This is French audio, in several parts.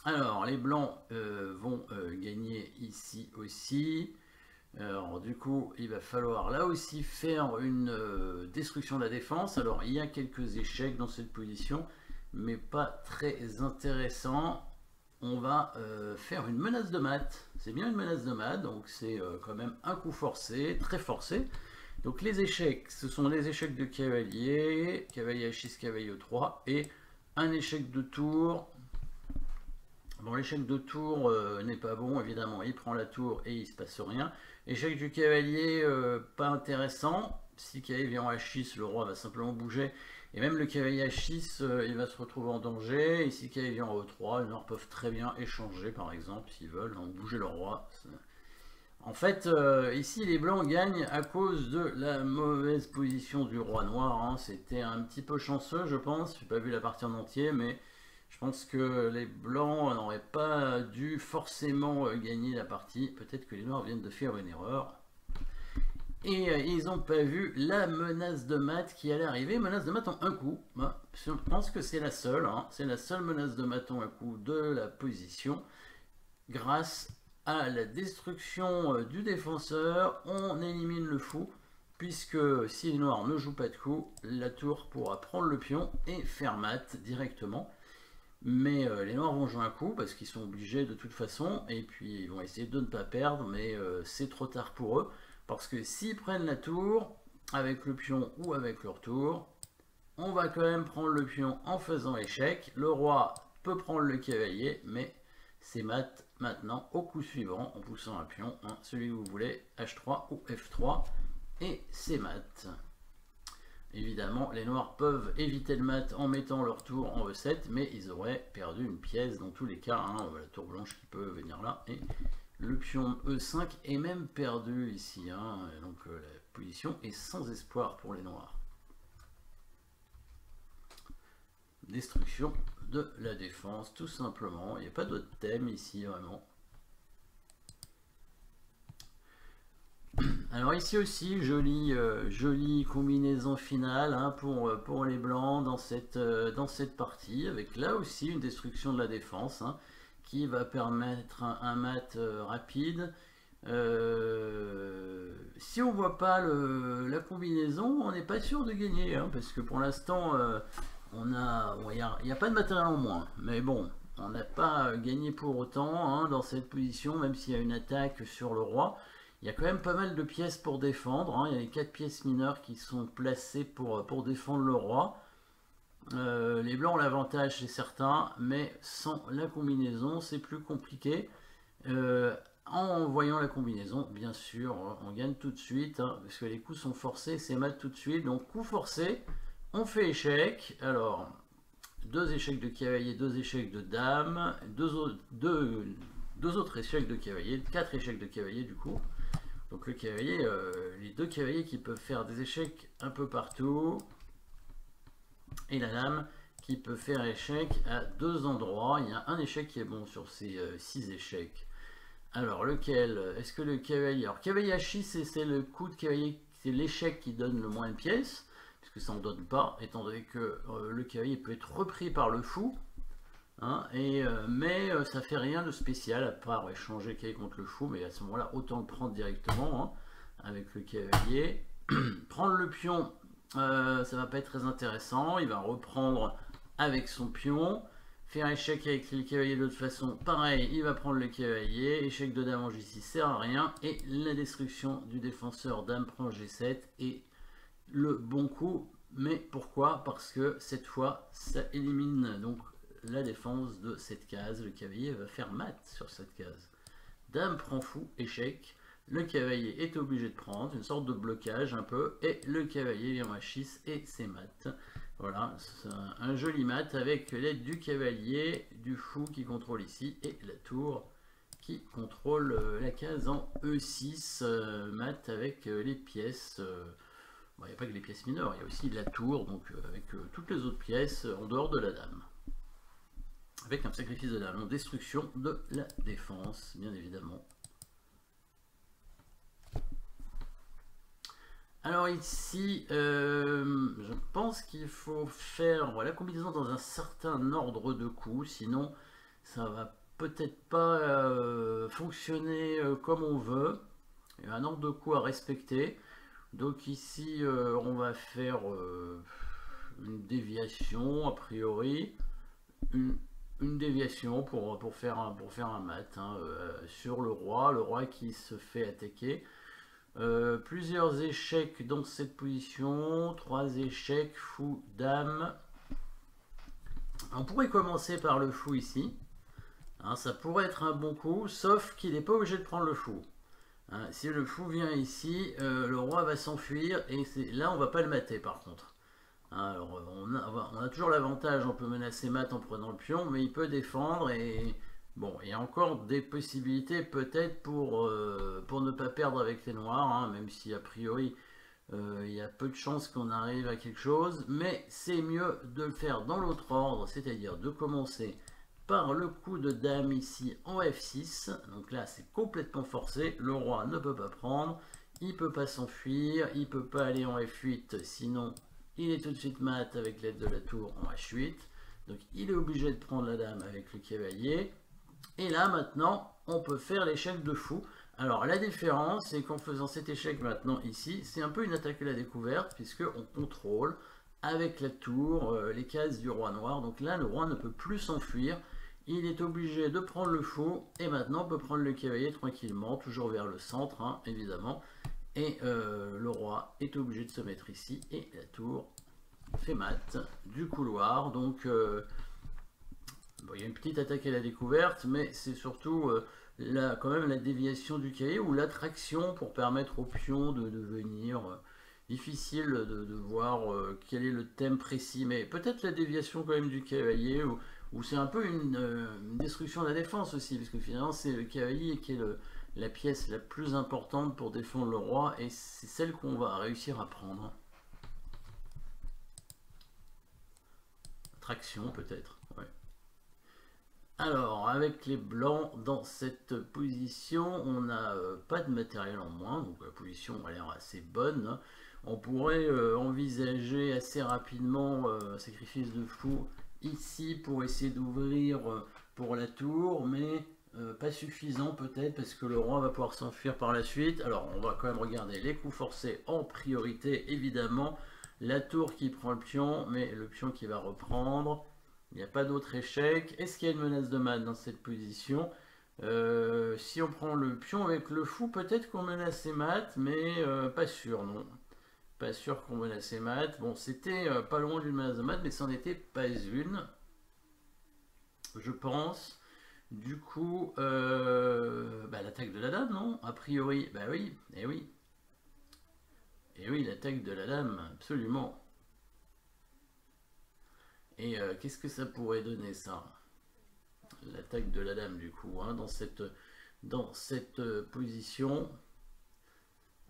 Alors, les blancs vont gagner ici aussi. Alors, du coup, il va falloir là aussi faire une destruction de la défense. Alors, il y a quelques échecs dans cette position, mais pas très intéressant. On va faire une menace de mat. C'est bien une menace de mat, donc c'est quand même un coup forcé, très forcé. Donc les échecs, ce sont les échecs de cavalier, cavalier H6, cavalier E3, et un échec de tour. Bon, l'échec de tour n'est pas bon, évidemment, il prend la tour et il se passe rien. Échec du cavalier, pas intéressant. Si le cavalier vient en H6, le roi va simplement bouger. Et même le cavalier H6, il va se retrouver en danger. Et si le cavalier vient en E3, les noirs peuvent très bien échanger, par exemple, s'ils veulent, donc bouger le roi. En fait, ici, les blancs gagnent à cause de la mauvaise position du roi noir. Hein. C'était un petit peu chanceux, je pense. Je n'ai pas vu la partie en entier, mais je pense que les blancs n'auraient pas dû forcément gagner la partie. Peut-être que les noirs viennent de faire une erreur. Et ils n'ont pas vu la menace de mat qui allait arriver. Menace de mat en un coup. Je pense que c'est la seule. Hein. C'est la seule menace de mat en un coup de la position. Grâce à la destruction du défenseur, on élimine le fou. Puisque si les noirs ne jouent pas de coup, la tour pourra prendre le pion et faire mat directement. Mais les noirs vont jouer un coup parce qu'ils sont obligés de toute façon. Et puis ils vont essayer de ne pas perdre, mais c'est trop tard pour eux. Parce que s'ils prennent la tour, avec le pion ou avec leur tour, on va quand même prendre le pion en faisant échec. Le roi peut prendre le cavalier, mais c'est mat maintenant au coup suivant en poussant un pion. Hein, celui que vous voulez, H3 ou F3. Et c'est mat. Évidemment, les noirs peuvent éviter le mat en mettant leur tour en E7, mais ils auraient perdu une pièce dans tous les cas. Hein, la tour blanche qui peut venir là. Et le pion E5 est même perdu ici. Hein, donc la position est sans espoir pour les noirs. Destruction de la défense, tout simplement. Il n'y a pas d'autre thème ici, vraiment. Alors ici aussi, jolie combinaison finale hein, pour les blancs dans cette partie, avec là aussi une destruction de la défense hein, qui va permettre un mat rapide. Si on voit pas la combinaison, on n'est pas sûr de gagner, hein, parce que pour l'instant, il n'y a pas de matériel en moins. Mais bon, on n'a pas gagné pour autant hein, dans cette position, même s'il y a une attaque sur le roi. Il y a quand même pas mal de pièces pour défendre. Hein. Il y a les 4 pièces mineures qui sont placées pour défendre le roi. Les blancs ont l'avantage, c'est certain, mais sans la combinaison, c'est plus compliqué. En voyant la combinaison, bien sûr, on gagne tout de suite, hein, parce que les coups sont forcés, c'est mat tout de suite. Donc coup forcé, on fait échec. Alors, 2 échecs de cavalier, 2 échecs de dame, 2 autres échecs de cavalier, 4 échecs de cavalier du coup. Donc le cavalier, les 2 cavaliers qui peuvent faire des échecs un peu partout. Et la dame qui peut faire échec à 2 endroits. Il y a un échec qui est bon sur ces 6 échecs. Alors lequel? Est-ce que le cavalier... Alors cavalier H6 c'est le coup de cavalier, c'est l'échec qui donne le moins de pièces. Puisque ça n'en donne pas, étant donné que le cavalier peut être repris par le fou. Hein, mais ça fait rien de spécial à part échanger le cavalier contre le fou, mais à ce moment là autant le prendre directement hein, avec le cavalier. Prendre le pion, ça va pas être très intéressant, il va reprendre avec son pion, faire échec avec le cavalier de toute façon, pareil, il va prendre le cavalier, échec de dame en G6 sert à rien, et la destruction du défenseur dame prend G7 et le bon coup, mais pourquoi? Parce que cette fois ça élimine donc la défense de cette case. Le cavalier va faire mat sur cette case. Dame prend fou, échec. Le cavalier est obligé de prendre, une sorte de blocage un peu, et le cavalier vient à 6 et c'est mat. Voilà, c'est un joli mat avec l'aide du cavalier, du fou qui contrôle ici, et la tour qui contrôle la case en E6, mat avec les pièces. Bon, il n'y a pas que les pièces mineures, il y a aussi la tour, donc avec toutes les autres pièces en dehors de la dame. Avec un sacrifice de dame, destruction de la défense, bien évidemment. Alors ici, je pense qu'il faut faire la combinaison dans un certain ordre de coups, sinon ça va peut-être pas fonctionner comme on veut. Il y a un ordre de coup à respecter. Donc ici, on va faire une déviation, a priori. Une déviation pour faire un mat hein, sur le roi qui se fait attaquer. Plusieurs échecs dans cette position, 3 échecs, fou, dame. On pourrait commencer par le fou ici. Hein, ça pourrait être un bon coup, sauf qu'il n'est pas obligé de prendre le fou. Hein, si le fou vient ici, le roi va s'enfuir et là on va pas le mater par contre. Hein, alors on a toujours l'avantage, on peut menacer mat en prenant le pion, mais il peut défendre et bon, il y a encore des possibilités peut-être pour ne pas perdre avec les noirs, hein, même si a priori il y a peu de chances qu'on arrive à quelque chose, mais c'est mieux de le faire dans l'autre ordre, c'est-à-dire de commencer par le coup de dame ici en F6, donc là c'est complètement forcé, le roi ne peut pas prendre, il peut pas s'enfuir, il peut pas aller en F8, sinon il est tout de suite mat avec l'aide de la tour en H8, donc il est obligé de prendre la dame avec le cavalier, et là maintenant on peut faire l'échec de fou. Alors la différence c'est qu'en faisant cet échec maintenant ici, c'est un peu une attaque à la découverte puisque on contrôle avec la tour les cases du roi noir. Donc là le roi ne peut plus s'enfuir, il est obligé de prendre le fou et maintenant on peut prendre le cavalier tranquillement, toujours vers le centre hein, évidemment. Et le roi est obligé de se mettre ici et la tour fait mat du couloir. Donc bon, il y a une petite attaque à la découverte, mais c'est surtout quand même la déviation du cavalier ou l'attraction pour permettre au pion de devenir difficile de voir quel est le thème précis. Mais peut-être la déviation quand même du cavalier ou c'est un peu une destruction de la défense aussi, parce que finalement c'est le cavalier qui est la pièce la plus importante pour défendre le roi et c'est celle qu'on va réussir à prendre. Traction peut-être, ouais. Alors avec les blancs dans cette position, on n'a pas de matériel en moins, donc la position a l'air assez bonne. On pourrait envisager assez rapidement un sacrifice de fou ici pour essayer d'ouvrir pour la tour, mais pas suffisant peut-être parce que le roi va pouvoir s'enfuir par la suite. Alors on va quand même regarder les coups forcés en priorité évidemment, la tour qui prend le pion mais le pion qui va reprendre, il n'y a pas d'autre échec. Est-ce qu'il y a une menace de mat dans cette position? Si on prend le pion avec le fou, peut-être qu'on menace les mat, mais pas sûr, non. Pas sûr qu'on menace les mat. Bon, c'était pas loin d'une menace de mat, mais c'en était pas une, je pense. Du coup, l'attaque de la dame, non? A priori, bah oui, et oui. Et oui, l'attaque de la dame, absolument. Et qu'est-ce que ça pourrait donner, ça? L'attaque de la dame, du coup, hein, dans cette position.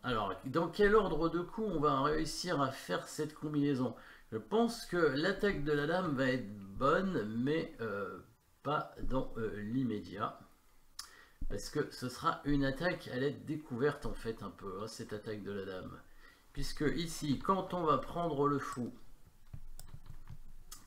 Alors, dans quel ordre de coup on va réussir à faire cette combinaison? Je pense que l'attaque de la dame va être bonne, mais pas dans l'immédiat. Parce que ce sera une attaque à la découverte, en fait, un peu, hein, cette attaque de la dame. Puisque ici, quand on va prendre le fou,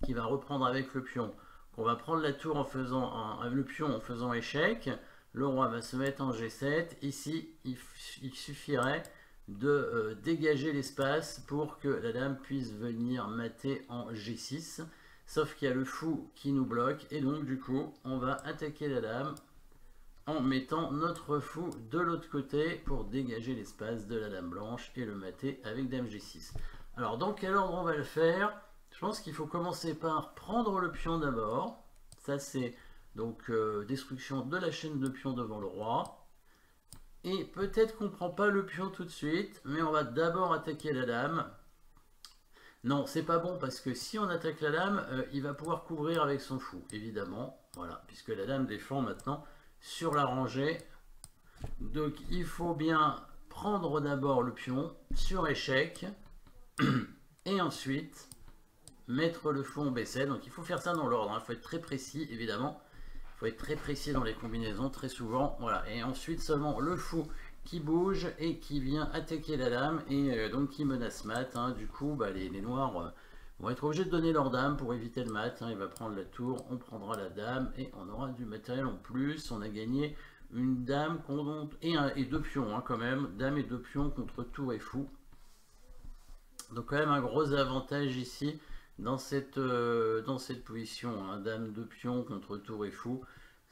qui va reprendre avec le pion, qu'on va prendre la tour en faisant le pion en faisant échec, le roi va se mettre en G7. Ici, il suffirait de dégager l'espace pour que la dame puisse venir mater en G6. Sauf qu'il y a le fou qui nous bloque. Et donc, du coup, on va attaquer la dame en mettant notre fou de l'autre côté pour dégager l'espace de la dame blanche et le mater avec dame G6. Alors, dans quel ordre on va le faire? Je pense qu'il faut commencer par prendre le pion d'abord. Ça, c'est donc destruction de la chaîne de pions devant le roi. Et peut-être qu'on ne prend pas le pion tout de suite, mais on va d'abord attaquer la dame. Non, c'est pas bon parce que si on attaque la dame, il va pouvoir couvrir avec son fou, évidemment. Voilà, puisque la dame défend maintenant sur la rangée. Donc il faut bien prendre d'abord le pion sur échec et ensuite mettre le fou en B7. Donc il faut faire ça dans l'ordre, hein. Il faut être très précis évidemment. Il faut être très précis dans les combinaisons très souvent. Voilà, et ensuite seulement le fou qui bouge et qui vient attaquer la dame et donc qui menace mat. Hein. Du coup, les noirs vont être obligés de donner leur dame pour éviter le mat. Il va prendre la tour, on prendra la dame et on aura du matériel en plus. On a gagné une dame et deux pions quand même. Dame et deux pions contre tour et fou. Donc quand même un gros avantage ici dans cette position. Dame, deux pions contre tour et fou.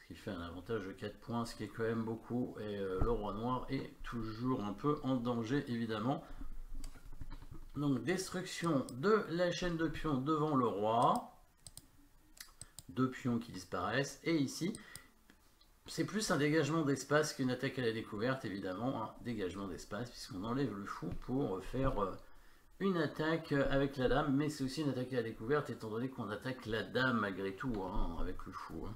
Ce qui fait un avantage de 4 points, ce qui est quand même beaucoup. Et le roi noir est toujours un peu en danger évidemment. Donc destruction de la chaîne de pions devant le roi. Deux pions qui disparaissent. Et ici, c'est plus un dégagement d'espace qu'une attaque à la découverte, évidemment. Un dégagement d'espace, puisqu'on enlève le fou pour faire une attaque avec la dame. Mais c'est aussi une attaque à la découverte, étant donné qu'on attaque la dame malgré tout, avec le fou.